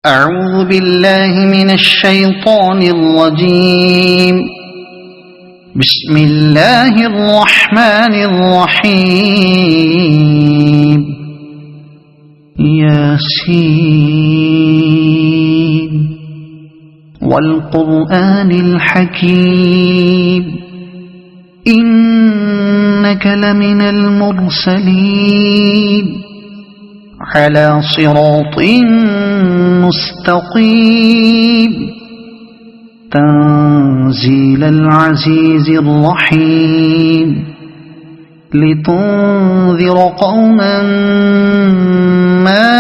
أعوذ بالله من الشيطان الرجيم. بسم الله الرحمن الرحيم. ياسين والقرآن الحكيم إنك لمن المرسلين على صراط مستقيم تنزيل العزيز الرحيم لتنذر قوما ما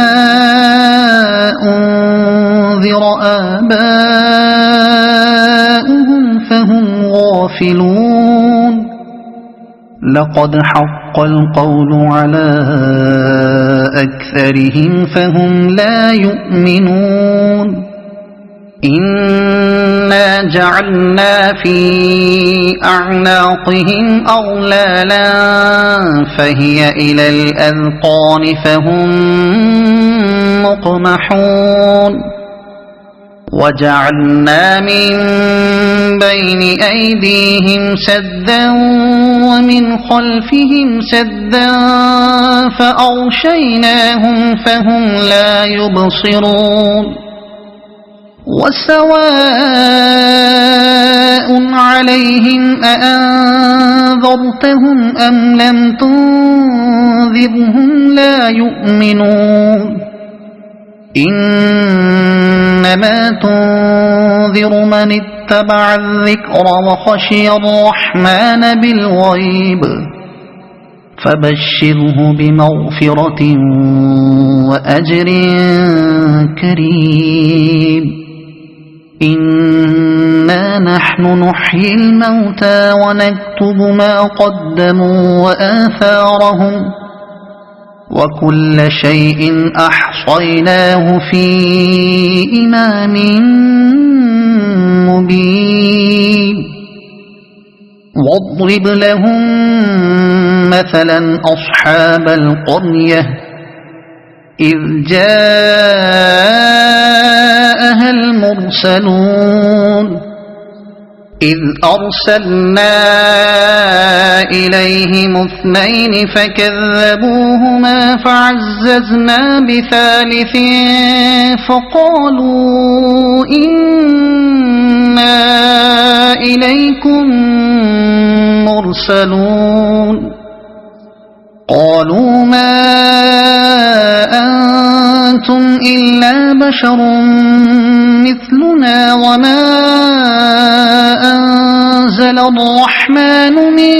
أنذر آباؤهم فهم غافلون. لقد حق القول على أكثرهم فهم لا يؤمنون. إنا جعلنا في أعناقهم أغلالا فهي إلى الأذقان فهم مقمحون. وجعلنا من بين أيديهم سدا ومن خلفهم سدا فأغشيناهم فهم لا يبصرون. وسواء عليهم أأنذرتهم أم لم تنذرهم لا يؤمنون. إنما تنذر من اتبع الذكر وخشي الرحمن بالغيب فبشره بمغفرة وأجر كريم. إنا نحن نحيي الموتى ونكتب ما قدموا وآثارهم وكل شيء أحصيناه في إمام مبين. واضرب لهم مثلا أصحاب القرية إذ جاءها المرسلون إذ أرسلنا إليهم اثنين فكذبوهما فعززنا بثالث فقالوا إنا إليكم مرسلون. قالوا ما أنتم إلا بشر مثلنا وما أنزل الرحمن من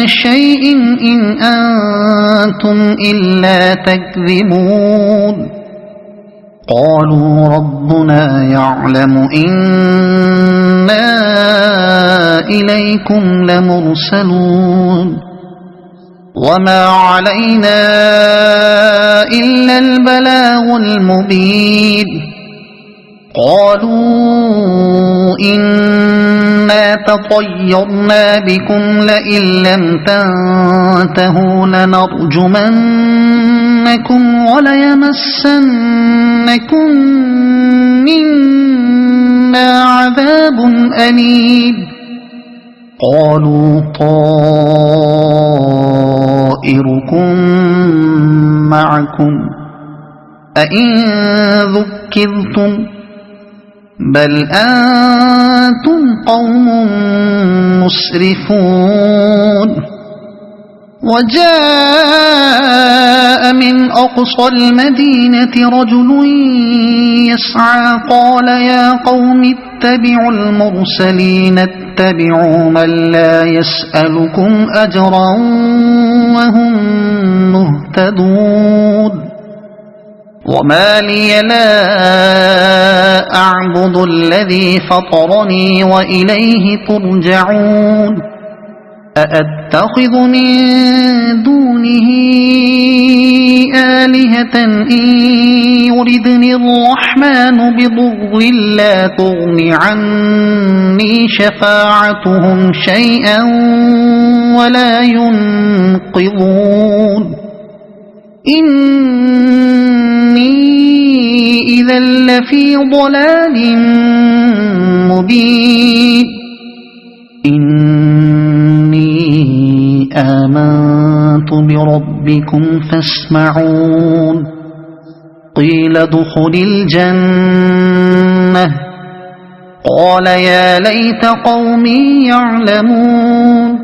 شيء إن أنتم إلا تكذبون. قالوا ربنا يعلم إنا إليكم لمرسلون وما علينا إلا البلاغ المبين. قالوا إنا تطيرنا بكم لئن لم تنتهوا لنرجمنكم وليمسنكم منا عذاب أليم. قالوا طائركم معكم أئن ذكرتم بل أنتم قوم مسرفون. وجاء من أقصى المدينة رجل يسعى قال يا قوم اتبعوا المرسلين اتبعوا من لا يسألكم أجرا وهم مهتدون. وما لي لا أعبد الذي فطرني وإليه ترجعون. أأتخذ من دونه آلهة إن يردني الرحمن بضر لا تغن عني شفاعتهم شيئا ولا ينقذون. إن إني إذا لفي ضلال مبين إني آمنت بربكم فاسمعون قيل ادخل الجنة قال يا ليت قومي يعلمون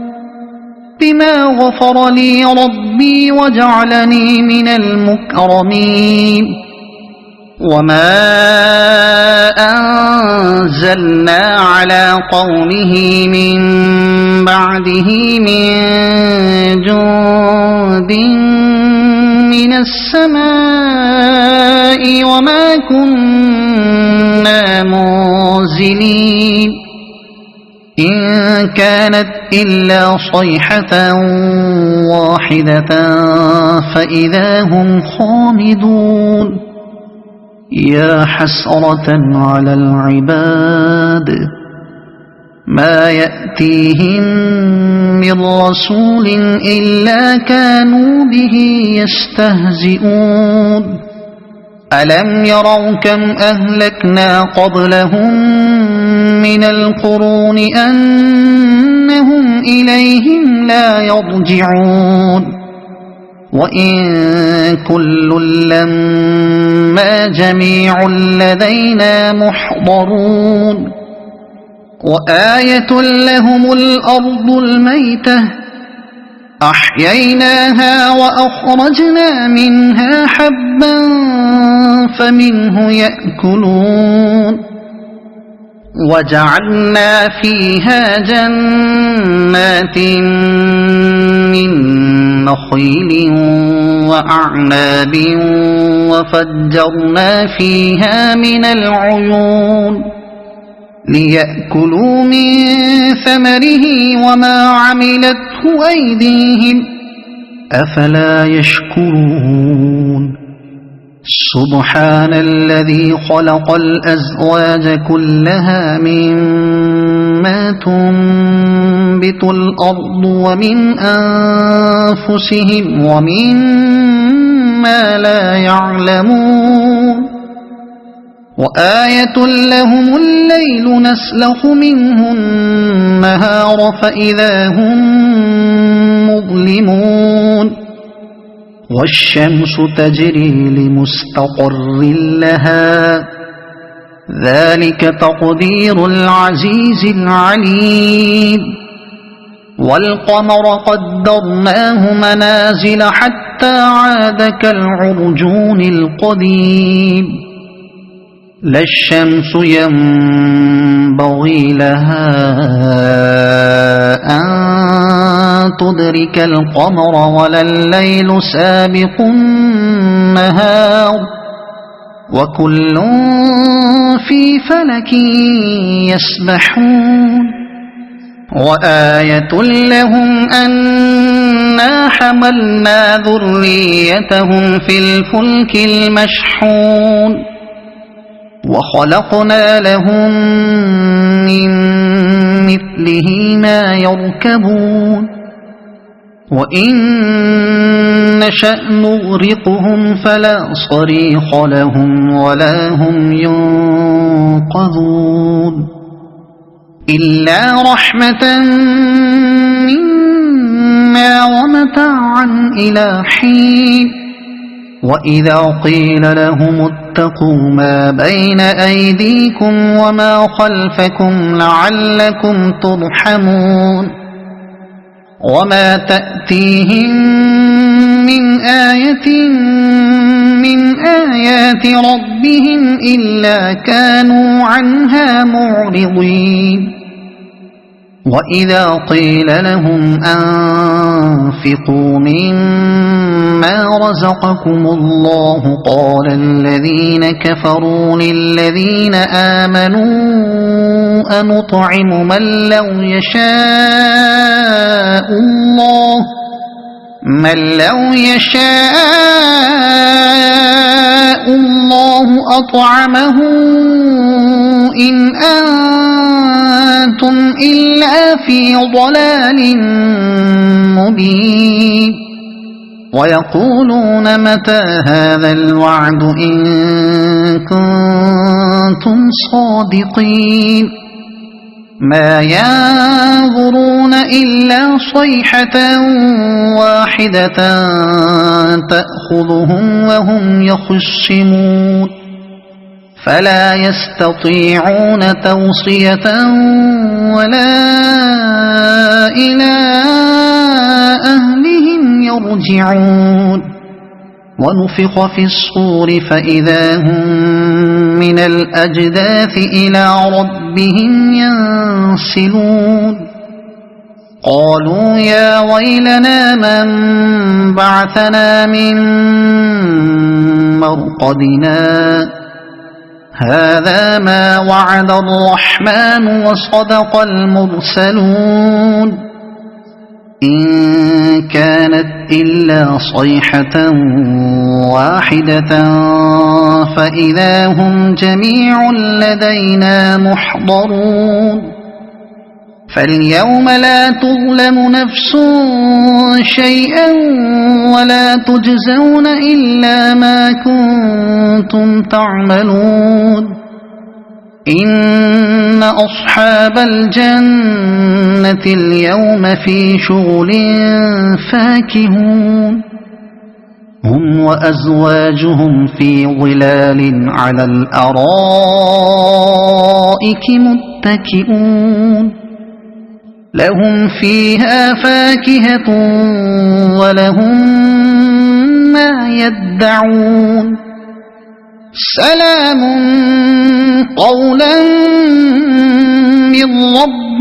بما غفر لي ربي وجعلني من المكرمين وما أنزلنا على قومه من بعده من جند من السماء وما كنا منزلين إن كانت إلا صيحة واحدة فإذا هم خامدون يا حسرة على العباد ما يأتيهم من رسول إلا كانوا به يستهزئون ألم يروا كم أهلكنا قبلهم من القرون أنهم إليهم لا يرجعون وإن كل لما جميع لدينا محضرون وآية لهم الأرض الميتة أحييناها وأخرجنا منها حبا فمنه يأكلون وجعلنا فيها جنات من نخيل وأعناب وفجرنا فيها من العيون ليأكلوا من ثمره وما عملته أيديهم أفلا يشكرون سبحان الذي خلق الأزواج كلها مما تنبت الأرض ومن أنفسهم ومما لا يعلمون وآية لهم الليل نسلخ منه النهار فإذا هم مظلمون والشمس تجري لمستقر لها ذلك تقدير العزيز العليم والقمر قدرناه منازل حتى عاد كالعرجون القديم لا الشمس ينبغي لها أن تدرك القمر ولا الليل سابق النهار وكل في فلك يسبحون وآية لهم أنا حملنا ذريتهم في الفلك المشحون وخلقنا لهم من مثله ما يركبون وإن نشأ نغرقهم فلا صريخ لهم ولا هم ينقذون إلا رحمة منا ومتاعا إلى حين وإذا قيل لهم اتقوا ما بين أيديكم وما خلفكم لعلكم ترحمون وما تأتيهم من آية من آيات ربهم إلا كانوا عنها معرضين وإذا قيل لهم أنفقوا مما رزقكم الله قال الذين كفروا للذين آمنوا أنطعم من لو يشاء الله أطعمه إن أنتم إلا في ضلال مبين ويقولون متى هذا الوعد إن كنتم صادقين ما ينظرون إلا صيحة واحدة تأخذهم وهم يخصمون فلا يستطيعون توصية ولا إلى أهلهم يرجعون ونفخ في الصور فإذا هم من الأجداث إلى ربهم ينسلون قالوا يا ويلنا من بعثنا من مرقدنا هذا ما وعد الرحمن وصدق المرسلون إن كانت إلا صيحة واحدة فإذا هم جميع لدينا محضرون فاليوم لا تظلم نفس شيئا ولا تجزون إلا ما كنتم تعملون إن أصحاب الجنة اليوم في شغل فاكهون هم وأزواجهم في ظلال على الأرائك متكئون لهم فيها فاكهة ولهم ما يدعون سلام قولا من رب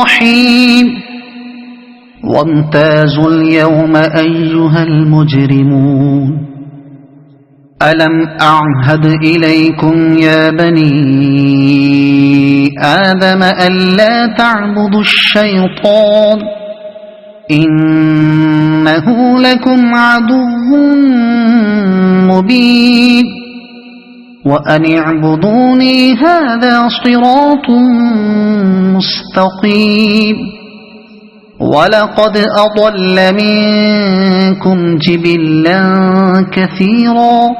رحيم وامتازوا اليوم أيها المجرمون ألم أعهد إليكم يا بني آدم ألا تعبدوا الشيطان إنه لكم عدو مبين وأن اعبدوني هذا صراط مستقيم ولقد أضل منكم جبلا كثيرا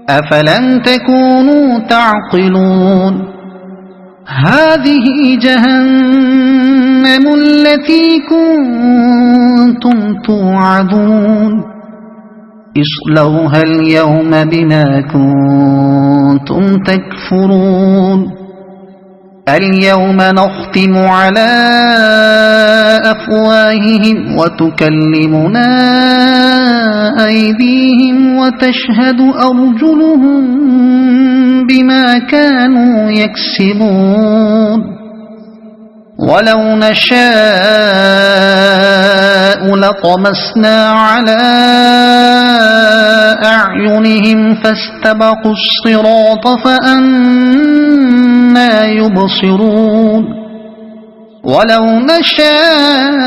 أفلم تكونوا تعقلون هذه جهنم التي كنتم توعدون اصلوها اليوم بما كنتم تكفرون اليوم نختم على أفواههم وتكلمنا أيديهم وتشهد أرجلهم بما كانوا يكسبون ولو نشاء لطمسنا على أعينهم فاستبقوا الصراط فأنى يبصرون ولو نشاء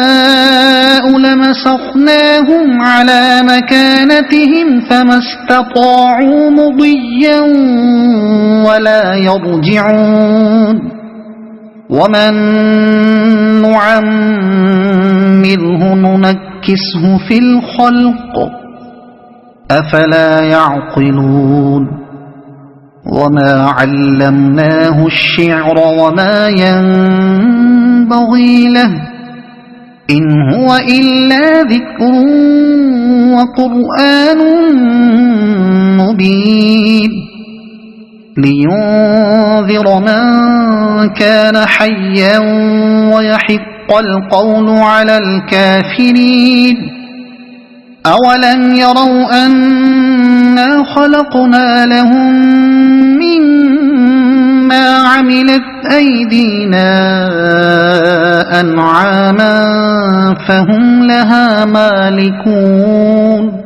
لمسخناهم على مكانتهم فما استطاعوا مضيا ولا يرجعون ومن نعمره ننكسه في الخلق أفلا يعقلون وما علمناه الشعر وما ينبغي له إن هو إلا ذكر وقرآن مبين لينذر من كان حيا ويحق القول على الكافرين أولم يروا أنا خلقنا لهم مما عملت أيدينا أنعاما فهم لها مالكون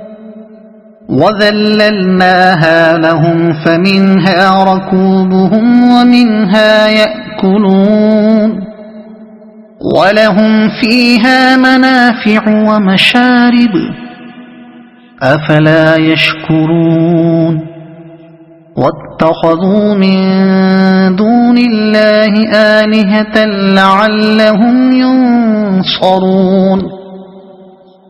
وذللناها لهم فمنها ركوبهم ومنها يأكلون ولهم فيها منافع ومشارب أفلا يشكرون واتخذوا من دون الله آلهة لعلهم ينصرون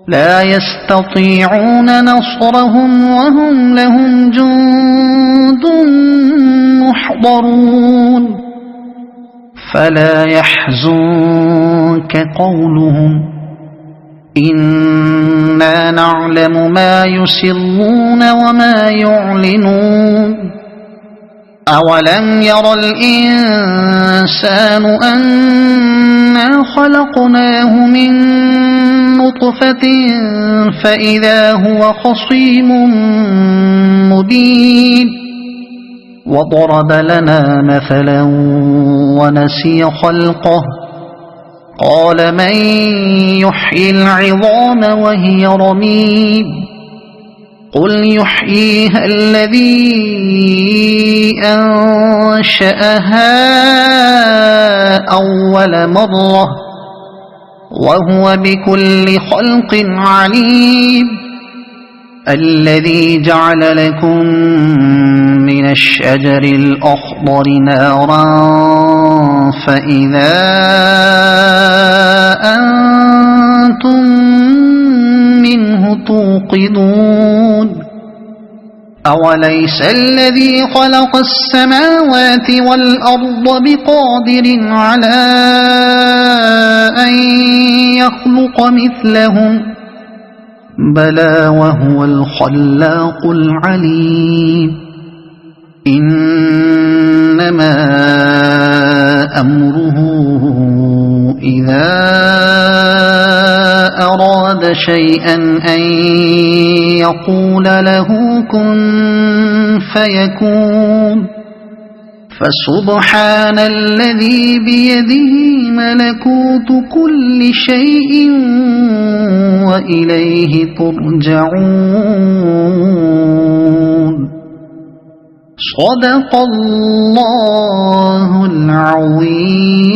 لا يستطيعون نصرهم وهم لهم جند محضرون فلا يحزنك قولهم إنا نعلم ما يسرون وما يعلنون أولم ير الإنسان أنا خلقناه من نطفة فإذا هو خصيم مبين وضرب لنا مثلا ونسي خلقه قال من يحيي العظام وهي رميم قل يحييها الذي أنشأها أول مرة وهو بكل خلق عليم الذي جعل لكم من الشجر الأخضر نارا فإذا أنتم منه توقدون أوليس الذي خلق السماوات والأرض بقادر على أن يخلق مثلهم بلى وهو الخلاق العليم إنما أمره إذا أراد شيئا أن يقول له كن فيكون فسبحان الذي بيده ملكوت كل شيء وإليه ترجعون صدق الله العظيم.